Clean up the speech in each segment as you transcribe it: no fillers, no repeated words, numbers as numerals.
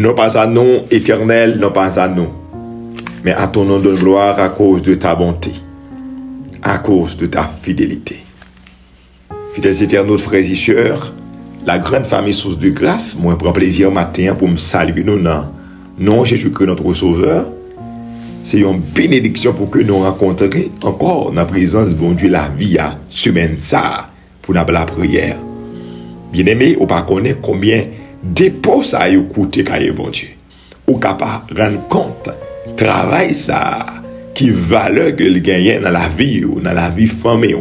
Non pas à nous, Éternel, non pas à nous, mais à ton nom de gloire à cause de ta bonté, à cause de ta fidélité. Fidèles éternels, frères et sœurs, la grande famille source de grâce, moi, je prends plaisir matin pour me saluer nous dans nom Jésus-Christ, notre Sauveur. C'est une bénédiction pour que nous rencontrions encore dans la présence de bon Dieu la vie à semaine ça pour nous la prière. Bien-aimé, on ne connaît pas combien dépôt ça a coûté quand bon Dieu. On est capable de rendre compte travail ça qui valeur que le gagne dans la vie ou dans la vie famille.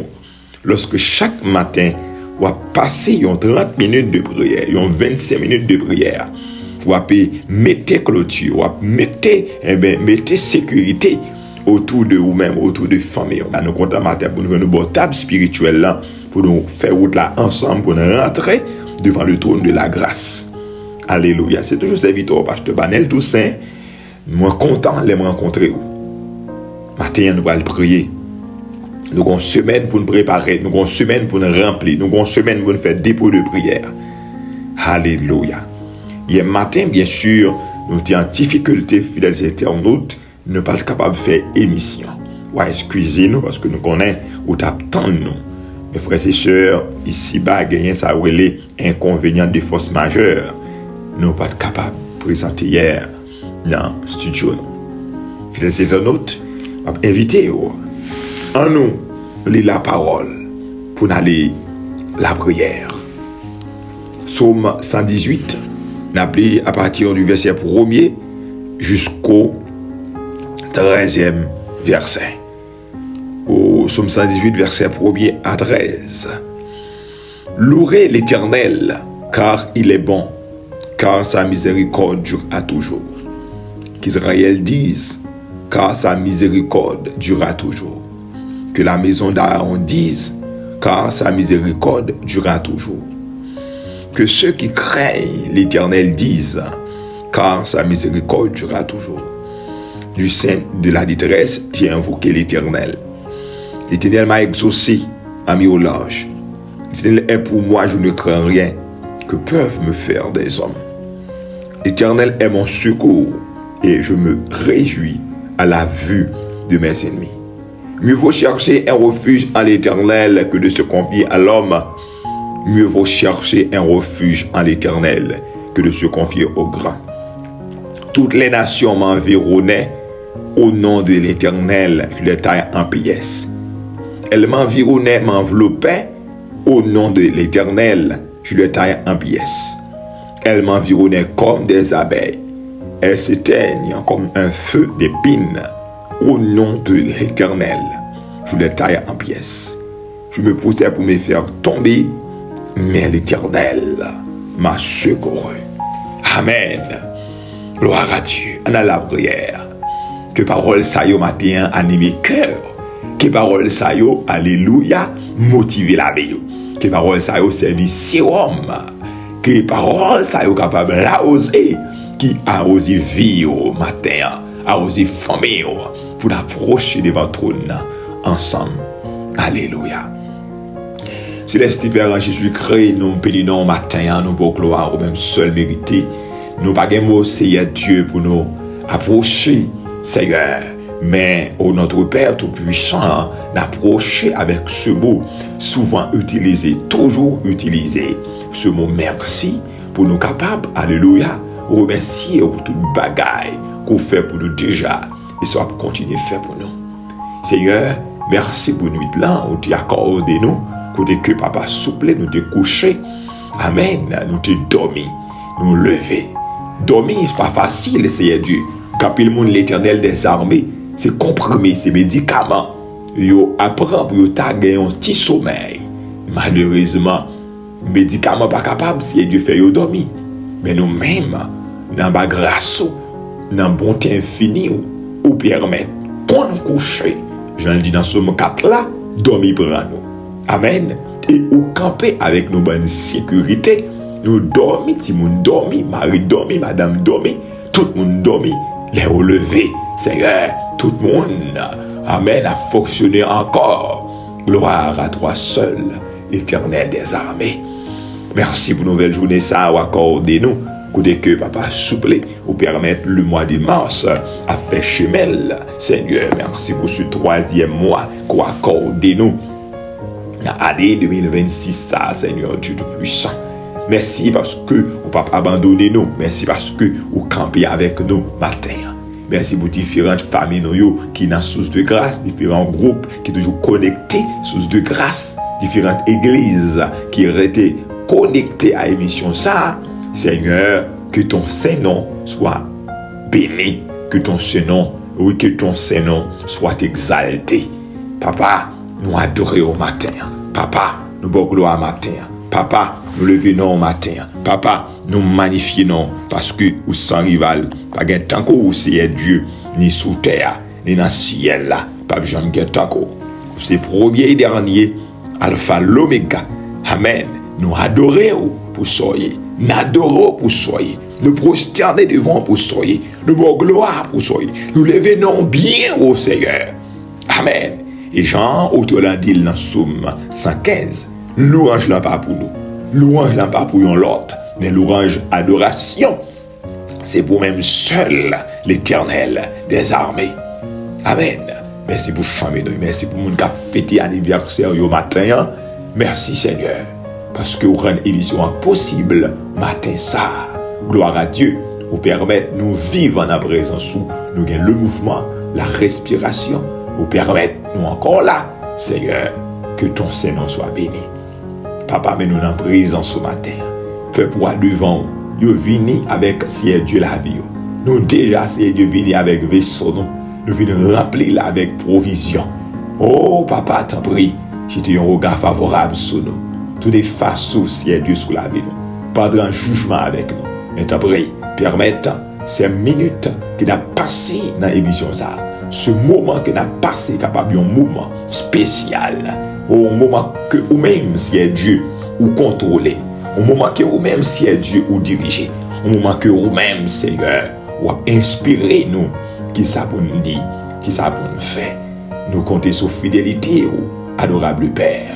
Lorsque chaque matin, on va passer 30 minutes de prière, 25 minutes de prière. Vous pouvez mettre clôture, vous mettre sécurité autour de vous-même, autour de famille. Nous comptons matin pour nous faire une table spirituelle là, pour nous faire route là ensemble, pour nous rentrer devant le trône de la grâce. Alléluia. C'est toujours serviteur pasteur Banel Toussaint. Moi content de me rencontrer. Matin, nous allons prier. Nous avons une semaine pour nous préparer, nous avons une semaine pour nous remplir, nous avons une semaine pour nous faire dépôt de prière. Alléluia. Hier matin, bien sûr, nous étions en difficulté, fidèles internautes, nous ne sommes pas capables de faire émission. Ouais, excusez-nous parce que nous connaissons ou t'attendons nous. Mes frères et sœurs, ici-bas, gagner ça les inconvénients de force majeure. Nous ne sommes pas capables de présenter hier dans le studio. Fidèles internautes, je vais inviter en nous lire la parole pour aller la prière. Psaume 118, n'appelé à partir du verset 1er jusqu'au 13e verset. Au Psaume 118, verset 1er à 13. Louez l'Éternel, car il est bon, car sa miséricorde dure à toujours. Qu'Israël dise, car sa miséricorde durera toujours. Que la maison d'Aaron dise, car sa miséricorde durera toujours. Que ceux qui craignent l'Éternel disent, car sa miséricorde durera toujours. Du sein de la détresse, j'ai invoqué l'Éternel. L'Éternel m'a exaucé, m'a mis au large. L'Éternel est pour moi, je ne crains rien que peuvent me faire des hommes. L'Éternel est mon secours et je me réjouis à la vue de mes ennemis. Mieux vaut chercher un refuge en l'Éternel que de se confier à l'homme. Mieux vaut chercher un refuge en l'Éternel que de se confier au grand. Toutes les nations m'environnaient. Au nom de l'Éternel, je les taille en pièces. Elles m'environnaient, m'enveloppaient. Au nom de l'Éternel, je les taille en pièces. Elles m'environnaient comme des abeilles. Elles s'éteignent comme un feu d'épines. Au nom de l'Éternel, je les taille en pièces. Je me poussais pour me faire tomber, mais l'Éternel m'a secouru. Amen. Gloire à Dieu. On a la prière. Que parole ça y matin anime cœur. Que parole ça y alléluia motive la vie. Que parole ça y servi sérum. Que parole ça y capable la oser qui a osé vivre matin, a osé famille pour approcher de votre trône ensemble. Alléluia. Céleste Père en Jésus-Christ, nous bénissons matin, nous pour gloire au même seul mérité. Nous pas de mots, Seigneur Dieu, pour nous approcher, Seigneur. Mais, ô notre Père Tout-Puissant, d'approcher avec ce mot, souvent utilisé, toujours utilisé. Ce mot merci, pour nous capables, alléluia, remercier pour toute bagaille qu'on fait pour nous déjà, et ça va continuer à faire pour nous. Seigneur, merci pour nuit là, on t'a accordé nous, côté que papa souple, nous te coucher. Amen, nous te dormi, nous lever. Dormir, c'est pas facile, Seigneur Dieu. Quand le monde l'Éternel des armées, c'est comprimé, c'est médicaments. Yo apprend pour yo ta gagner un petit sommeil. Malheureusement, médicaments pas capable si Dieu fait yo dormir. Mais nous-mêmes, dans la grâce, dans la bonté infinie, ou permettre qu'on nous couche. J'en dis dans ce 4 là, dormir pour nous. Amen. Et ou camper avec nos bonnes sécurité. Nous dormons, si nous dormons, Marie dormi, madame dormi, tout le monde dormi, les relevés, Seigneur, tout le monde, amen, a fonctionné encore. Gloire à toi seul, Éternel des armées. Merci pour une nouvelle journée, ça, ou accordez-nous, Côté que papa souple, ou permettre le mois de mars à faire chemin. Seigneur, merci pour ce 3e mois qu'on accorde nous. L'année 2026, ça, Seigneur Dieu Tout-Puissant. Merci parce que vous pas abandonné nous. Merci parce que vous campez avec nous matin. Merci pour différentes familles nous, qui sont source de grâce, différents groupes qui sont toujours connectés, source de grâce, différentes églises qui ont été connectées à l'émission ça. Seigneur, que ton Saint-Nom soit béni, que ton Saint-Nom, oui, que ton Saint-Nom soit exalté. Papa, nous adorons au matin. Papa, nous bon gloire au matin. Papa, nous levons au matin. Papa, nous magnifions parce que vous sans rival, pas de temps que vous c'est Dieu, ni sous terre, ni dans le ciel là, pas besoin de temps que c'est premier et dernier, alpha l'oméga. Amen. Nous adorons pour soyez, nous adorons pour soyez, nous prosterner devant pour soyez, nous bon gloire pour soyez, nous levons bien au Seigneur. Amen. Et Jean, autre l'a dit dans Somme 115, louange là pas pour nous, louange là pas pour l'autre, mais louange adoration, c'est pour même seul l'Éternel des armées. Amen. Merci pour famille, merci pour mon qui a fêté anniversaire au matin. Merci Seigneur, parce que vous rendez l'émission possible matin ça. Gloire à Dieu, vous permettre nous vivre en la présence où nous gagnons le mouvement, la respiration, vous permettre nous encore là, Seigneur, que ton Saint-Nom soit béni. Papa, mais nous en présence ce matin. Fais pour devant, nous venons avec Seigneur Dieu la vie. Nous déjà, Seigneur Dieu, venons avec vaisseau, nous venons remplir là avec provision. Oh, papa, t'en prie, j'ai un regard favorable sur nous. Toutes les façons, Seigneur Dieu, sous la vie, nous. Pas de jugement avec nous. Mais t'en prie, permettre ces minutes qui n'a passé dans l'émission ça. Ce moment qui n'a passé capable un moment spécial. Au moment que vous-même, Seigneur Dieu, vous contrôlez. Au moment que vous-même, Seigneur Dieu, vous dirigez. Au moment que vous-même, Seigneur, vous inspirez nous. Qui ça pour nous dire, qui ça pour nous faire. Nous comptons sur fidélité, adorable Père.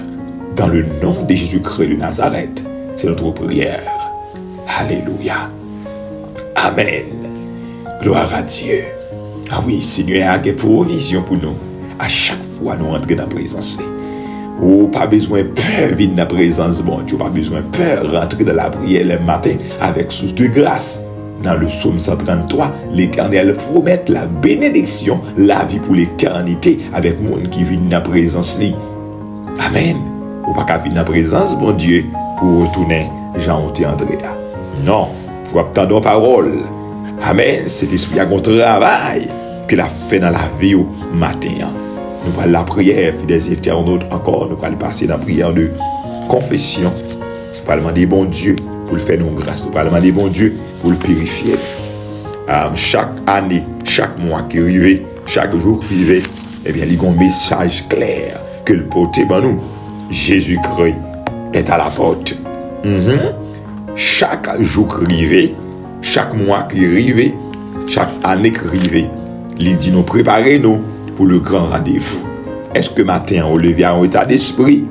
Dans le nom de Jésus-Christ de Nazareth, c'est notre prière. Alléluia. Amen. Gloire à Dieu. Ah oui, Seigneur a des provisions pour nous. À chaque fois, nous entrons dans la présence. Oh, pas besoin de peur vide dans la présence, bon Dieu. Pas besoin de peur rentrer dans la prière le matin avec source de grâce. Dans le psaume 133, l'Éternel promet la bénédiction, la vie pour l'éternité avec le monde qui vit dans la présence. Amen. Ou pas qu'à vivre dans la présence, bon Dieu, pour retourner, Jean est entré là. Non, il faut attendre la parole. Amen. Cet esprit a un travail qu'il a fait dans la vie au matin. Nous allons la prière, fidèles internautes, encore. Nous allons passer dans la prière de confession. Nous allons demander bon Dieu pour le faire nous grâce. Nous allons demander bon Dieu pour le purifier. Chaque année, chaque mois qui arrive, chaque jour qui arrive, eh bien, il y a un message clair que le porte par nous. Jésus-Christ est à la porte. Chaque jour qui arrive, chaque mois qui arrive, chaque année qui arrive, il dit nous préparer nous pour le grand rendez-vous. Est-ce que matin on levé à un état d'esprit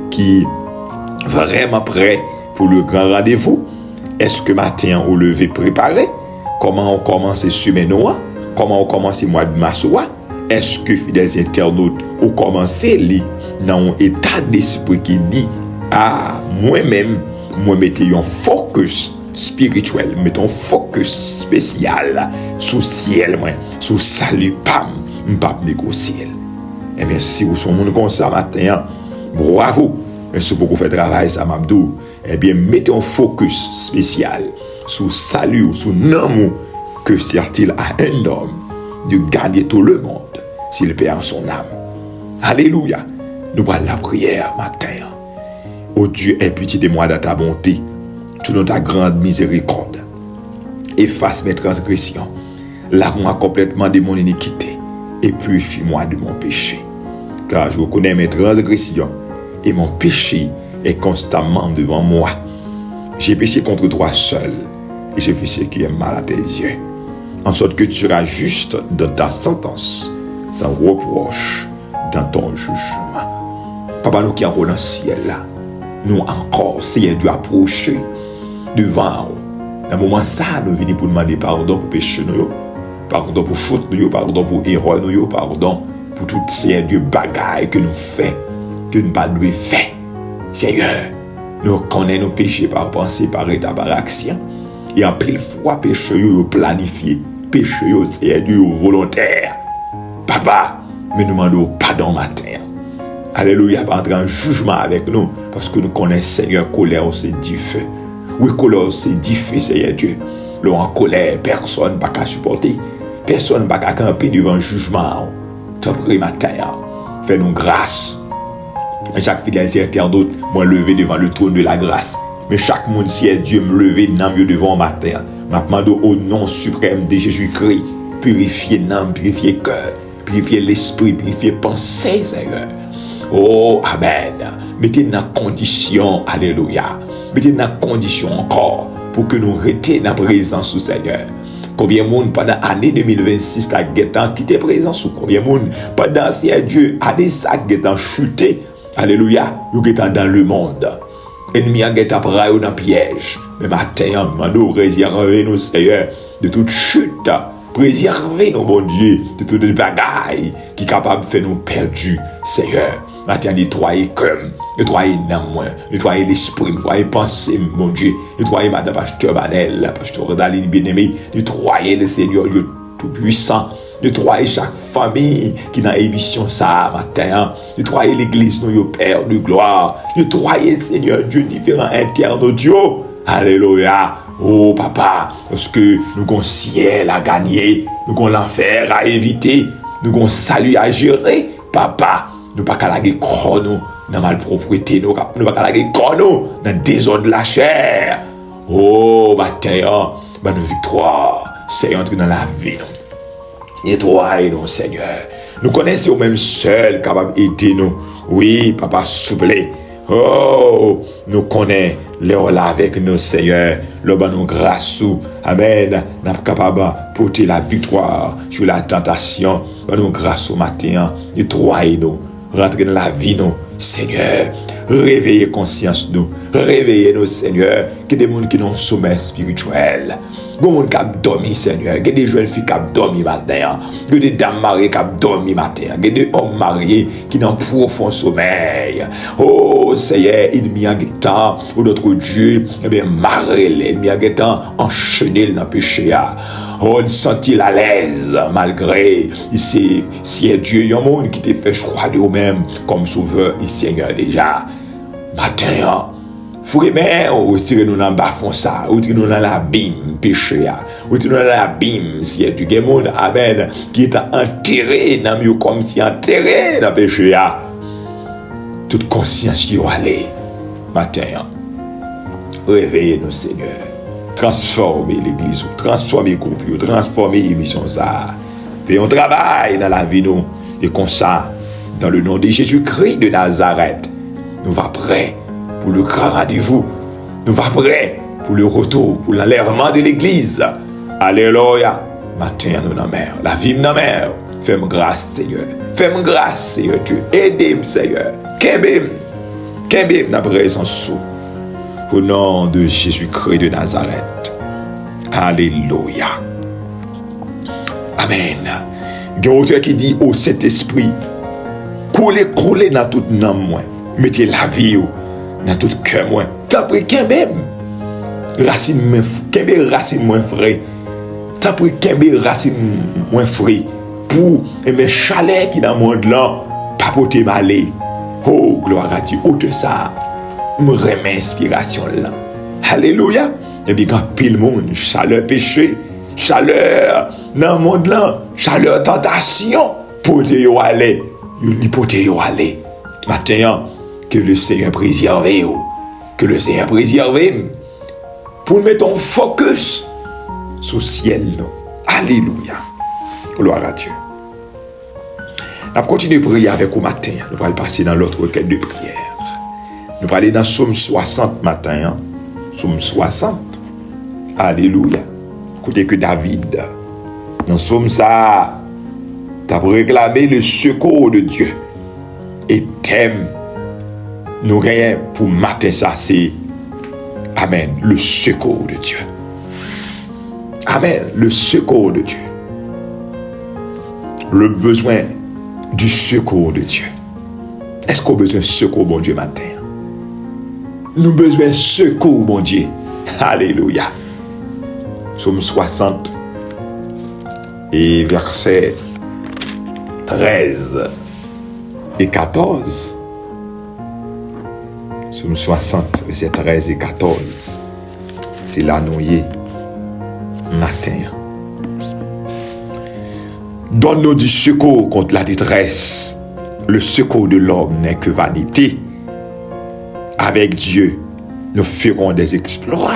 qui est vraiment prêt pour le grand rendez-vous? Est-ce que matin on levé préparé? Comment on commence semaine noire? Comment on commence le mois de mars? Est-ce que fidèles internautes ont commencé dans un état d'esprit qui dit ah moi-même moi mettez un focus spirituel, mettons focus spécial sur ciel, sur salut, pas négocier. Eh bien, si vous êtes monde comme ça matin, bravo. Mais si vous faites travail, ça m'abdou. Eh bien, mettez un focus spécial sur salut, sur l'amour que sert-il à un homme de gagner tout le monde s'il perd son âme. Alléluia. Nous parlons la prière matin. Ô Dieu, aie pitié de moi dans ta bonté, dans ta grande miséricorde. Efface mes transgressions, lave-moi complètement de mon iniquité et purifie-moi de mon péché. Car je reconnais mes transgressions et mon péché est constamment devant moi. J'ai péché contre toi seul et j'ai fait ce qui est mal à tes yeux. En sorte que tu seras juste dans ta sentence, sans reproche dans ton jugement. Papa, nous qui en dans le ciel là, nous encore, Seigneur Dieu, approcher devant Dans le moment ça, nous venons pour demander pardon pour péché nous, pardon pour faute nous, pardon pour erreur nous, pardon pour tout ces Dieu bagaille que nous faisons, que nous pas devons faire. Seigneur, nous connaissons nos péchés par pensée, par état, par action. Et en pile fois, péché nous planifié, péché nous c'est Dieu volontaire. Papa, mais nous demandons pardon matin. Alléluia, pas entrer en jugement avec nous, parce que nous connaissons Seigneur, colère c'est du feu. Oui, colère c'est du feu, Seigneur Dieu. Là, en colère, personne ne peut supporter. Personne ne peut camper devant le jugement. T'as pris matin, fais-nous grâce. Chaque fidèle internaute, moi levé devant le trône de la grâce. Mais chaque monde, si Dieu me lever dans mieux devant matin, m'a demandé au nom suprême de Jésus-Christ, purifier l'âme, purifier le cœur, purifier l'esprit, purifier pensée, Seigneur. Oh, Amen. Mettez dans condition, alléluia. Mettez dans condition encore pour que nous restions dans la présence du Seigneur. Combien de monde pendant l'année 2026 a quitté la présence ou combien de monde pendant ces Dieu a des sacs qui ont chuté. Alléluia. Vous êtes dans le monde. Ennemi a été pris dans le piège. Mais matin, nous réservez-nous, Seigneur, de toute chute. Préservez-nous, bon Dieu, de toutes les bagailles qui sont capables de faire nous perdus, Seigneur. Matin, nettoyez comme, nettoyez l'âme, nettoyez l'esprit, nettoyez pensée, mon Dieu. Nettoyez Madame Pasteur Banel, Pasteur Daline bien-aimé. Nettoyez le Seigneur Dieu Tout-Puissant. Nettoyez chaque famille qui est dans l'émission ça matin. Nettoyez l'église, nous, Père de gloire. Nettoyez, Seigneur Dieu, différents internes, Dieu. Alléluia. Oh, papa, parce que nous avons ciel à gagner, nous avons l'enfer à éviter, nous avons salut à gérer, papa. Nous ne pouvons pas laguer chrono dans la malpropreté, nous ne pouvons pas laguer chrono dans le désordre de la chair. Oh, matin, bonne victoire, Seigneur, entre dans la vie. Nettoie-nous, Seigneur. Nous connaissons même seul capable d'aider nous. Oui, papa, s'il vous plaît. Oh, nous connaissons l'heure là avec nous, Seigneur. Le bon nous grâce. Amen. Nous sommes capables de porter la victoire sur la tentation. Nous grâce au matin. Nettoyez-nous. Rentrez dans la vie, nous. Seigneur, réveillez conscience nous. Réveillez-nous, Seigneur. Que des gens qui ont un sommeil spirituel. Que des gens qui ont dormi, Seigneur. Que des jeunes filles qui ont dormi matin. Que des dames mariées qui ont dormi matin. Que des hommes mariés qui ont un profond sommeil. Oh, Seigneur, il y a un temps où notre Dieu, eh bien, marrez-les. Il y a un temps enchaîné dans le péché. Oh, il sent-il à l'aise, malgré, ici, si Dieu, il y a un monde qui te fait choix de vous-même comme sauveur et Seigneur déjà. Matin, frère, mais, retirez-nous dans le bas-fond ça, retirez-nous dans l'abîme, péché, retirez-nous dans l'abîme, si Dieu, il y a un monde, amen, qui est enterré dans le mieux comme si enterré dans le péché. Toute conscience y est allée. Matin, réveillez-nous, Seigneur. Transformer l'église, transformer le groupe, transformer l'émission ça. Faisons un travail dans la vie nous. Et comme ça, dans le nom de Jésus-Christ de Nazareth, nous va prêts pour le grand rendez-vous. Nous va prêts pour le retour, pour l'enlèvement de l'église. Alléluia. Matin, nous dans la mer. La vie dans la mer. Fais-moi grâce, Seigneur. Fais-moi grâce, Seigneur Dieu. Aidez-moi, Seigneur. Qu'aimez-moi dans la présence sous. Au nom de Jésus-Christ de Nazareth. Alléluia. Amen. Il y a un auteur qui dit au Saint-Esprit, coulez dans toute âme moi. Mettez la vie dans tout cœur moi. T'as pris qu'un même racine moins frais. T'as pris qu'un racine moins frais pour mes chalets qui dans le monde là, pas porter malé. Oh, gloire à Dieu. Autre ça. Me remet inspiration là. Alléluia. Et bien quand pile monde, chaleur péché, chaleur dans le monde là, chaleur tentation, pour te y aller, Matin, que le Seigneur préserve, que le Seigneur préserve, pour mettre ton focus sur le ciel. Alléluia. Gloire à Dieu. On va continuer à prier avec vous matin. Nous allons passer dans l'autre requête de prière. Nous allons aller dans Psaume 60 matin. Psaume 60. Alléluia. Écoutez que David, dans Psaume ça, tu as réclamé le secours de Dieu. Et thème, nous gagnons pour matin ça, c'est Amen, le secours de Dieu. Amen. Le secours de Dieu. Le besoin du secours de Dieu. Est-ce qu'on a besoin de secours, bon Dieu, matin? Nous avons besoin de secours, bon Dieu. Alléluia. Psaume 60 et versets 13 et 14. Psaume 60, versets 13 et 14. C'est là nous y est matin. Donne-nous du secours contre la détresse. Le secours de l'homme n'est que vanité. Avec Dieu, nous ferons des exploits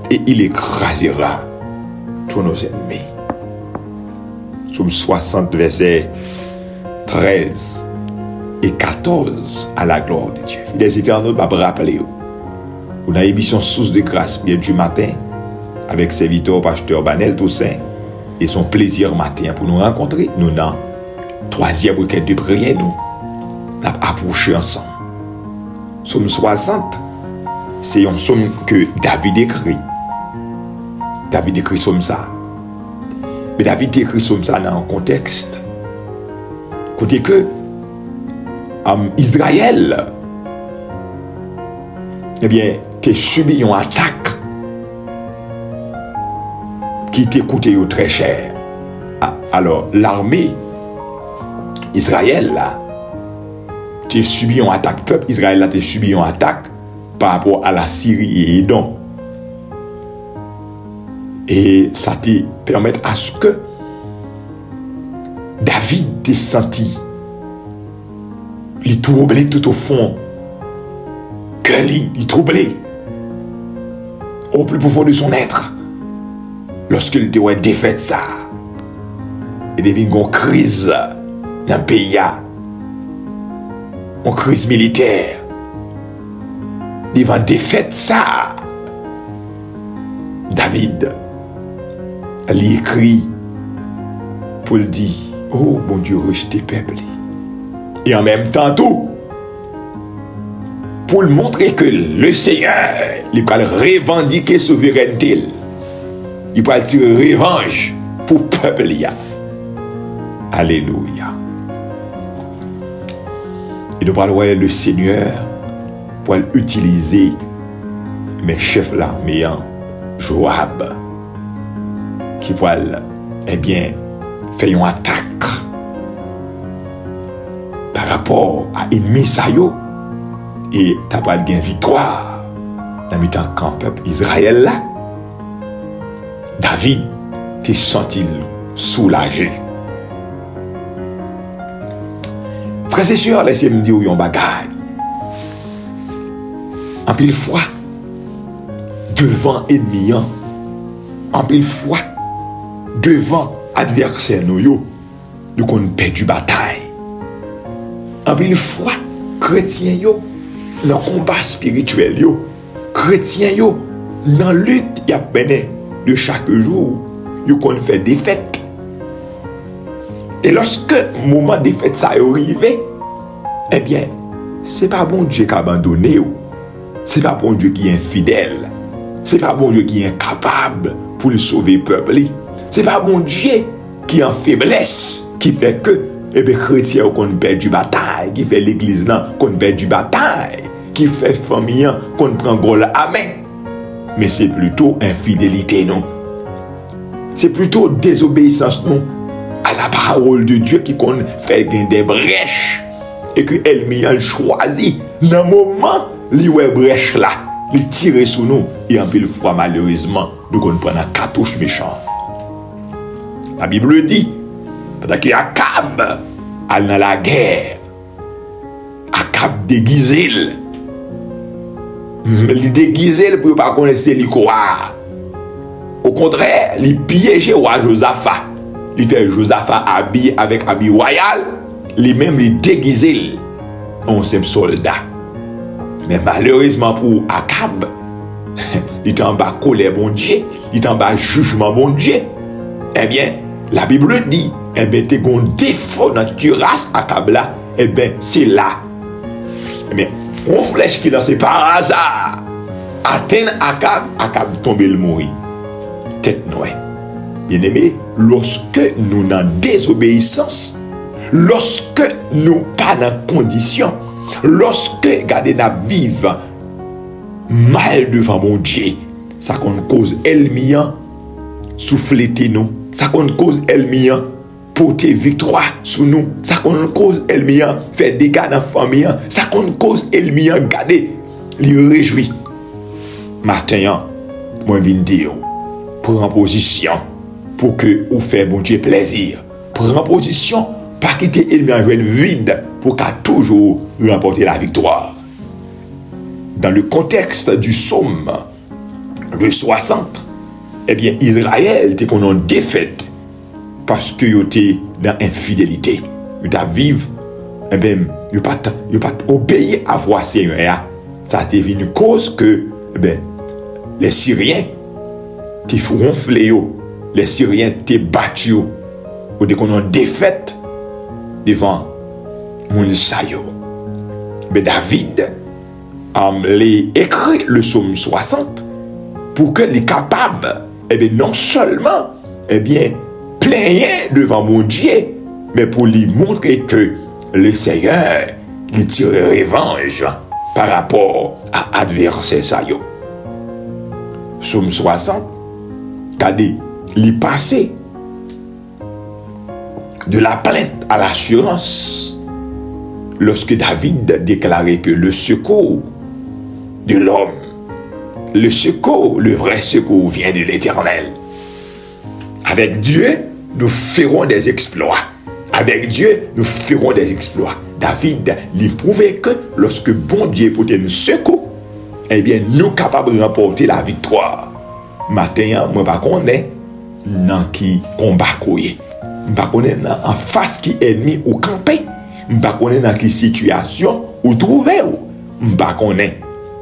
et il écrasera tous nos ennemis. Psaume 60, versets 13 et 14, à la gloire de Dieu. Les éternels, je vais rappeler. On a émission Source de grâce, bien du matin, avec serviteur pasteur Banel Toussaint, et son plaisir matin pour nous rencontrer. Nous, dans troisième week-end de prière, nous approchons ensemble. Psaume 60, c'est un psaume que David écrit. David écrit psaume ça. Mais David écrit psaume ça dans un contexte. Côté que Israël, eh bien, t'es subi une attaque qui t'a coûté très cher. Alors, l'armée Israël, là, t'es subi une attaque. Peuple Israël, là, t'es subi une attaque par rapport à la Syrie et Édom. Et ça te permet à ce que David t'ait senti, il troublé tout au fond, que il troublé au plus profond de son être. Lorsqu'il était défaite ça, il devient une crise dans le pays, une crise militaire. Devant défaite ça, David, il écrit pour le dire, oh mon Dieu, rejeté peuple. Et en même temps tout, pour le montrer que le Seigneur, il va revendiquer souveraineté. Il va tirer revanche pour le peuple. Alléluia. Et nous parlons le Seigneur pour utiliser mes chefs l'armée, Joab, qui pour eh bien faire une attaque par rapport à l'ennemi Sayo et t'as pas gagné victoire dans le camp peuple Israël là. David t'es senti soulagé. Frères et sœurs, laissez-moi dire yon bagaille. En pile fois, devant ennemi, en pile fois, devant adversaire nous qu'on perdu bataille. En pile fois, chrétien yo, dans combat spirituel yo, chrétien yo, dans lutte y a peine de chaque jour, yo qu'on fait défaite. Et lorsque le moment de défaite ça est arrivé, eh bien, c'est pas bon Dieu qui a abandonné, c'est pas bon Dieu qui est infidèle, c'est pas bon Dieu qui est incapable pour le sauver le peuple, c'est pas bon Dieu qui est en faiblesse, qui fait que eh bien, chrétien qu'on perd du bataille, qui fait l'église là qu'on perd du bataille, qui fait famille qu'on prend gros amen. Mais c'est plutôt infidélité, non? C'est plutôt désobéissance, non? À la parole de Dieu qui qu'on fait des brèches et que elle a choisi dans le moment où il brèche là, il tire sur nous et en pile fois malheureusement nous qu'on prend un cartouche méchant. La Bible dit pendant que Akab allait dans la guerre, Akab déguisé, il déguisé pour ne pas connaître les quoi. Au contraire, il piégeait roi Josaphat. Il fait Josaphat habillé avec habit royal, lui-même il déguisé en simple soldat. Mais malheureusement pour Akab, il est en bas colère bon Dieu, il est en bas jugement bon Dieu. Eh bien, la Bible dit, eh bien, tu as un défaut dans la cuirasse Akab là, eh bien, c'est là. Eh bien, on flèche qui lancé par hasard, atteint Akab, Akab tombe le mourir. tête noire. Bien-aimé, lorsque nous dans désobéissance, lorsque nous pas dans condition, lorsque regardez nous vivre mal devant mon Dieu, ça qu'on cause ennemi souffler nous, ça qu'on cause ennemi porter victoire sur nous, ça qu'on cause ennemi faire dégâts dans la famille, ça qu'on cause ennemi garder les réjouir. Matin, moi viens dire, prends position pour que vous fassiez bon Dieu plaisir. Prends position, pas quitter l'ennemi en joindre vide pour qu'à toujours remporter la victoire. Dans le contexte du psaume de 60, eh bien, Israël était qu'on en défaite parce qu'il était dans l'infidélité. Il était vivre, eh bien, il n'a pas obéi à voix Seigneur. Ça a été une cause que, eh bien, les Syriens qui feront fléau, les Syriens qui battus, ou dès qu'on en défaite devant Mounsayo. Mais David a écrit le psaume 60 pour qu'il soit capable, eh bien, non seulement, eh bien, plaigner devant mon Dieu, mais pour lui montrer que le Seigneur lui tire revanche par rapport à l'adversaire ça yo. Psaume 60, regardez, il passé de la plainte à l'assurance lorsque David déclarait que le secours de l'homme, le secours, le vrai secours vient de l'Éternel. Avec Dieu, nous ferons des exploits. Avec Dieu, nous ferons des exploits. David lui prouvait que lorsque bon Dieu peut nous secouer, eh bien, nous sommes capables de remporter la victoire. Matin, moi, je ne sais pas dans qui combat. Je ne sais pas en face qui ennemi ou campé. Je ne sais pas dans qui situation ou trouver. Je ne sais pas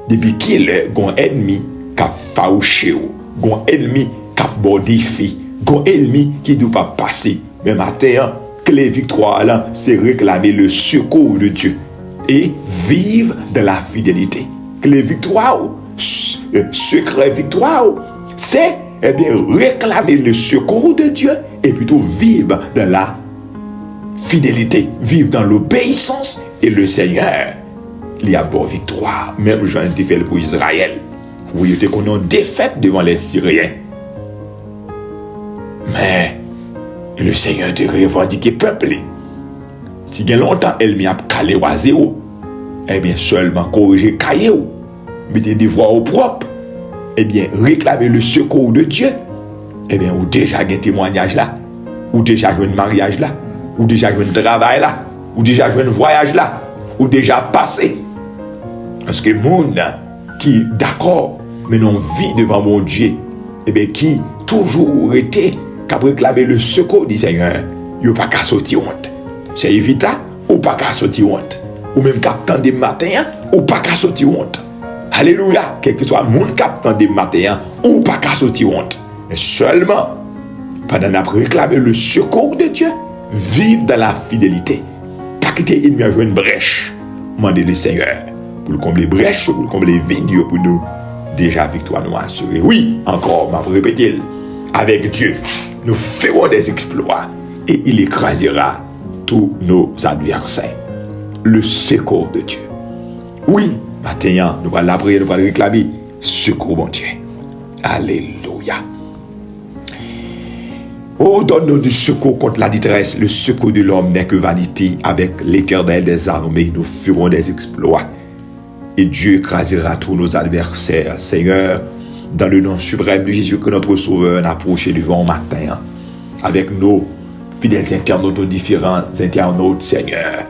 depuis qui est ennemi qui a fauché, un ennemi qui a bon défi, un ennemi qui ne doit pas passer. Mais matin, que les victoires là, c'est réclamer le secours de Dieu et vivre de la fidélité. Que les victoires, secret victoire, c'est eh bien réclamer le secours de Dieu et plutôt vivre dans la fidélité, vivre dans l'obéissance et le Seigneur. Il y a bonne victoire, même Jean a fait pour Israël. Oui, il était qu'on a défaite devant les Syriens. Mais le Seigneur te revendiqué peuple. Si il y a longtemps, elle m'a calé à zéro, eh bien seulement corriger caillou, mettez des voix au propre, eh bien réclamer le secours de Dieu, eh bien ou déjà un témoignage là, ou déjà un mariage là, ou déjà un travail là, ou déjà un voyage là, ou déjà passé. Parce que le monde qui d'accord, mais non vit devant mon Dieu, eh bien qui toujours été capable de réclamer le secours du Seigneur, il n'y a pas qu'à sortir honte. C'est évident, ou pas qu'à sortir honte. Ou même captant des matins, ou pas qu'à sortir honte. Alléluia, quel que soit le monde captant des matins, ou pas qu'à sortir honte. Mais seulement, pendant qu'on réclamer le secours de Dieu, vivre dans la fidélité. Pas quitter l'ennemi à jouer une brèche. Demandez le Seigneur pour le combler brèche, pour le combler vide, pour nous déjà victoire nous assurer. Oui, encore, m'a répété, avec Dieu, nous ferons des exploits et il écrasera tous nos adversaires. Le secours de Dieu. Oui, maintenant, nous allons la prier, nous allons réclamer secours, mon Dieu. Alléluia. Oh, donne-nous du secours contre la détresse. Le secours de l'homme n'est que vanité. Avec l'Éternel des armées, nous ferons des exploits. Et Dieu écrasera tous nos adversaires. Seigneur, dans le nom suprême de Jésus, que notre Sauveur approche devant matin, avec nos fidèles internautes, nos différents internautes, Seigneur.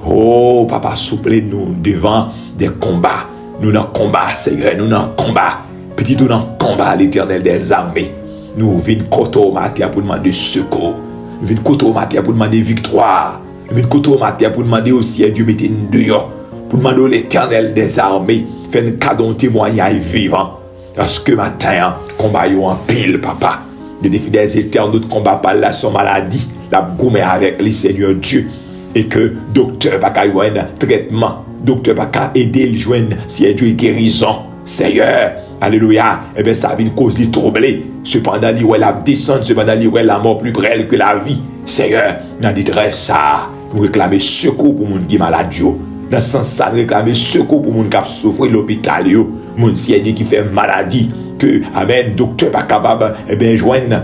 Oh, Papa, souple-nous devant des combats. Nous n'en combat, Seigneur, nous n'en combat. Petit, nous n'en combat, l'Éternel des armées. Nous venons côté au matin pour demander secours. Nous venons côté au matin pour demander victoire. Nous venons côté au matin pour demander aussi à Dieu mettre une dehors. Pour demander à l'Éternel des armées, faire un cadeau témoignage vivant. Parce que matin, combat en pile, papa. Des défis des éternes, d'autres combats par la son maladie. La gourmet avec le Seigneur Dieu. Et que docteur pas qu'à jouer un traitement. Docteur pas qu'à aider le joindre si Dieu est guérison. Seigneur, alléluia. Eh bien, ça vient cause de troubler. cependant, il y a la descente, cependant, il y a la mort plus près que la vie. Seigneur, dans détresse ça, nous réclamer secours pour les gens qui sont malades. Dans ce sens, ça, nous réclamer secours pour les gens qui souffrent de l'hôpital. Les gens qui font maladie, que, amen, docteur pas capable, joindre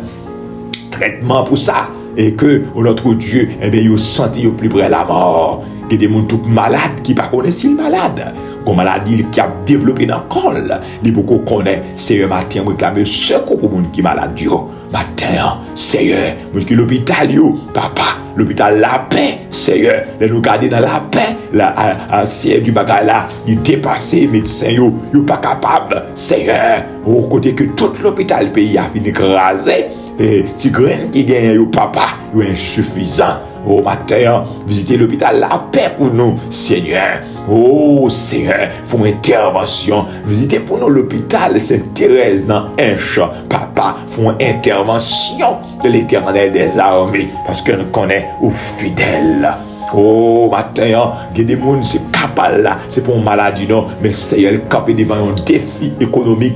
traitement pour ça. Et que, notre Dieu, ils ont senti au plus près la mort. Il y a des gens tout malades qui ne connaissent pas malade. Une maladie qui a développé dans le col. Les beaucoup connaissent. Seigneur, matin, on réclame secours pour les gens qui sont malades. Matin, Seigneur, l'hôpital, papa, l'hôpital la paix, Seigneur, nous garder dans la paix, Seigneur du bagage là, il dépasse les médecins, ils pas capable, Seigneur, au côté que tout l'hôpital pays a fini écrasé, et si grain qui gagne, papa, est insuffisant. Oh matin, visitez l'hôpital la paix pour nous, Seigneur. Oh Seigneur, font intervention. Visitez pour nous l'hôpital Sainte-Thérèse dans Inche. Papa, font intervention de l'Éternel des armées. Parce que nous connaissons aux fidèles. Oh matin, il y a des gens qui sont capables là. C'est pour une maladie, non. Mais Seigneur, le cap est devant un défi économique.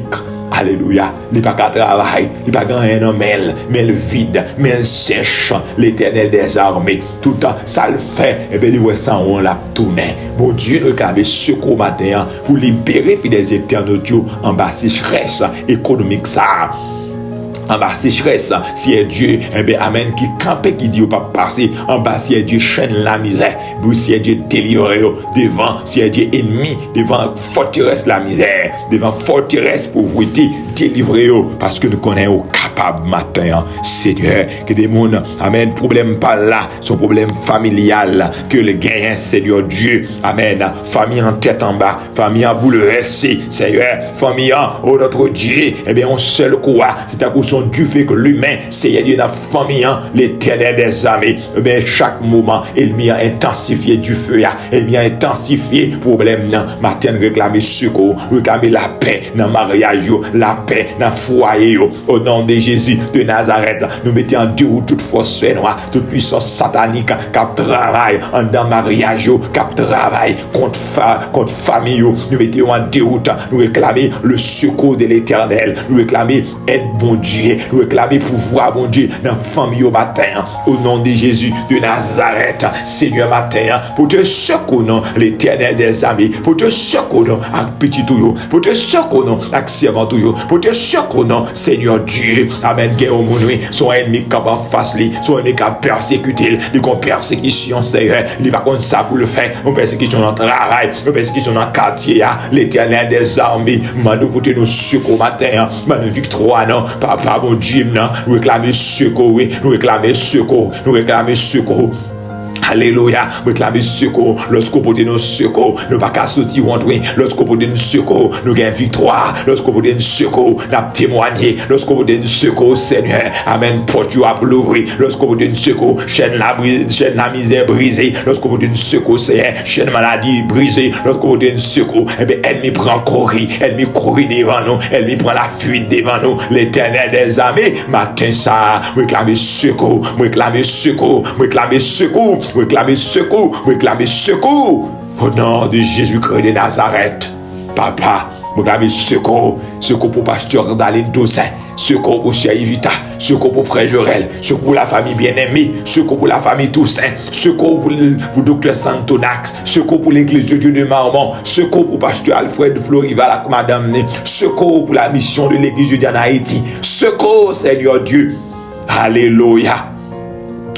Alléluia. Il n'y a pas de travail, il n'y a pas de rien, mais elle vide, mais elle sèche l'Éternel des armées. Tout le temps, ça le fait. Et bien, il voit ça, on l'a tourné. Mon Dieu, nous avons secours matin pour libérer les éternels Dieu en bas sécheresse économique. Ça. En bas sécheresse, si est Dieu, eh bien, amen, qui campe, qui dit, pas passer, en bas, si est Dieu chaîne la misère, si est Dieu délivre, devant, si est Dieu ennemi, devant forteresse la misère, devant forteresse pauvreté, délivrer, parce que nous connaissons capable matin, Seigneur, que des gens, amen, problème pas là, son problème familial, que le gain, Seigneur Dieu, amen, famille en tête en bas, famille en bouleversée, Seigneur, famille en, oh notre Dieu, eh bien, on seul quoi, c'est à cause du fait que l'humain, c'est Dieu dans la famille, l'Éternel des armées, mais chaque moment, il m'y a intensifié du feu, il m'y a intensifié problème, matin, réclamer secours, réclamer la paix dans le mariage, la paix dans le foyer, au nom de Jésus de Nazareth, nous mettons en déroute toute force noire, toute puissance satanique, qui travaille en dans mariage, qui travaille contre famille, nous mettons en déroute, nous réclamer le secours de l'Éternel, nous réclamer aide bon Dieu, nous réclamer pouvoir, bon Dieu, dans la famille au matin, au nom de Jésus de Nazareth, Seigneur matin, pour te secourir, l'Éternel des armées, pour te secourir avec petit tout, pour te secourir avec servant tout, pour te secourir, Seigneur Dieu, amen, guerre au monde, son ennemi qui en face, son ennemi qui a persécuté, il a persécution, Seigneur, il va comme ça pour le faire, une persécution dans le travail, une persécution dans le quartier, l'Éternel des armées, nous pour te nous secours matin, nous victoire, non, papa, bon Dieu, nous réclamer secours, nous réclamer secours, nous réclamer secours. Alléluia, réclamer secours, lorsqu'on peut nous secours, nous pas qu'à sortir rentrer, lorsqu'on peut nous secours, nous gagnons victoire, lorsqu'on peut nous secours, nous témoigner, lorsqu'on peut nous secours, Seigneur, amen, porte à l'ouvrir, lorsqu'on peut nous secours, chaîne la misère brisée, lorsqu'on peut nous secours, Seigneur, chaîne maladie brisée, lorsqu'on peut nous secours, eh bien, ennemi prend courir devant nous, ennemi prend la fuite devant nous, l'Éternel des armées, matin ça, réclamer secours, réclamer secours, réclamer secours, réclamer secours, réclamer secours. Au nom de Jésus-Christ de Nazareth, Papa, réclamer secours, secours pour pasteur Daline Toussaint, secours pour Cher Evita, secours pour frère Jorel, secours pour la famille bien-aimée, secours pour la famille Toussaint, secours pour docteur Santonax, secours pour l'église de Dieu de Marmont, secours pour pasteur Alfred Florival avec madame, secours pour la mission de l'église de Dieu en Haïti, secours Seigneur Dieu. Alléluia.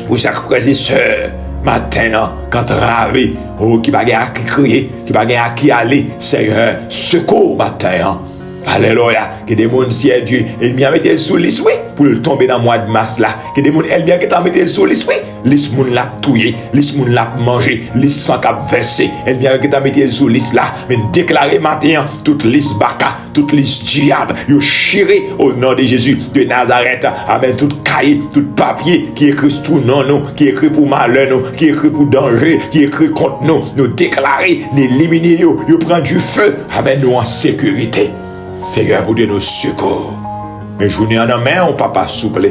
Pour chaque frère et soeur, matin, quand ravé, qui va à crier, qui va à qui aller, Seigneur, secours matin. Alléluia. Que des gens, si Dieu, il m'y a mis sous l'issue pour le tomber dans le mois de mars là. Que des gens, elle bien qui t'a mis sous l'issue. L'is moun l'a touillé, l'is moun l'a mangé, l'is sans cap versé. Elle bien qui t'a mis sous l'is là. Mais déclarer matin, toute l'is baka, toute l'is diable, yo chiré au nom de Jésus de Nazareth. Amen. Tout cahier, tout papier qui écrit tout non nous, qui écrit pour malheur nous, qui écrit pour danger, qui écrit contre nous, nous déclarer, éliminer yo prend du feu. Amen. Nous en sécurité. Seigneur, pour nos secours. Mais journée en main, on papa souple.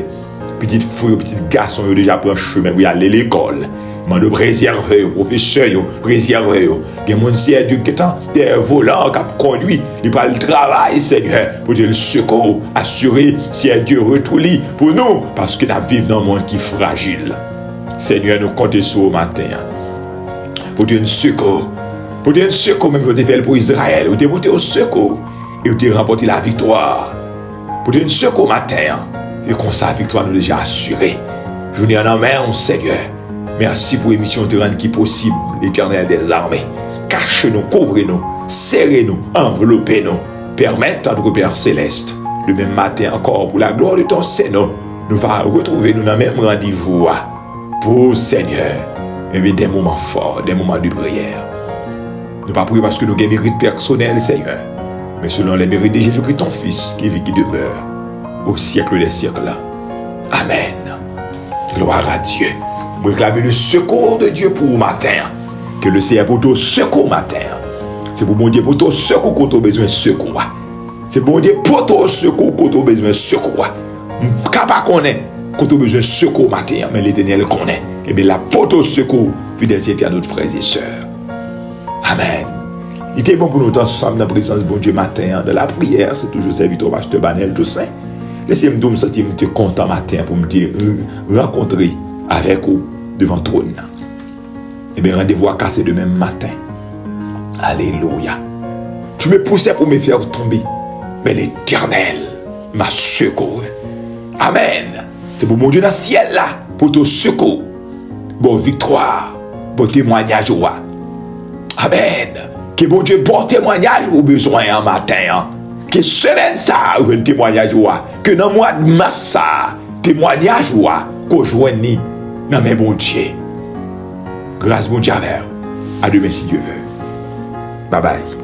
Petite fille, petit garçon, ils déjà pris un chemin pour aller à l'école. Mande préserver, professeur, préserver. Il y a mon Dieu qui est des volants qui a conduit, il va le travail, Seigneur, pour dire le secours, assurer, si Dieu retourne pour nous, parce que nous vivons dans un monde qui est fragile. Seigneur, nous comptons sur le matin, pour dire un secours, même vous avez fait pour Israël, vous avez monté au secours, et vous avez remporté la victoire. Pour dire un secours matin, et comme ça, la victoire nous est déjà assurée. Je vous en main, Seigneur. Merci pour l'émission de rendre qui possible, l'Éternel des armées. Cachez-nous, couvrez-nous, serrez-nous, enveloppez-nous. Permettez à notre Père Céleste, le même matin encore, pour la gloire de ton Seigneur, nous allons retrouver nous dans le même rendez-vous pour Seigneur. Et des moments forts, des moments de prière. Nous ne pas prier parce que nous avons des mérites personnels, Seigneur, mais selon les mérites de Jésus-Christ, ton Fils, qui vit, qui demeure, au siècle des siècles. Amen. Gloire à Dieu. Vous réclamez le secours de Dieu pour le matin. Que le Seigneur pour ton secours matin. C'est pour mon Dieu pour ton secours quand tu as besoin de secours. C'est pour mon Dieu pour ton secours quand tu as besoin de secours. Je ne sais pas connaître quand tu as besoin de secours matin, mais l'Éternel connaît. Et bien là, pour ton secours, fidélité à notre frères et sœurs. Amen. Il était bon pour nous ensemble dans la présence de bon Dieu matin, de la prière. C'est toujours serviteur pasteur Banel tout saint. Laissez-moi me sentir content matin pour me dire rencontrer avec vous devant le trône. Et bien rendez-vous à casser demain matin. Alléluia. Tu me poussais pour me faire tomber, mais l'Éternel m'a secouru. Amen. C'est pour mon Dieu dans le ciel là, pour ton secours. Bonne victoire, bon témoignage. Amen. Que mon Dieu bon témoignage au besoin en matin. Que semaine ça, un témoignage. Que dans le mois de mars ça, témoignage qu'on joigne dans mes bon Dieu. Grâce mon Dieu à demain si Dieu veut. Bye bye.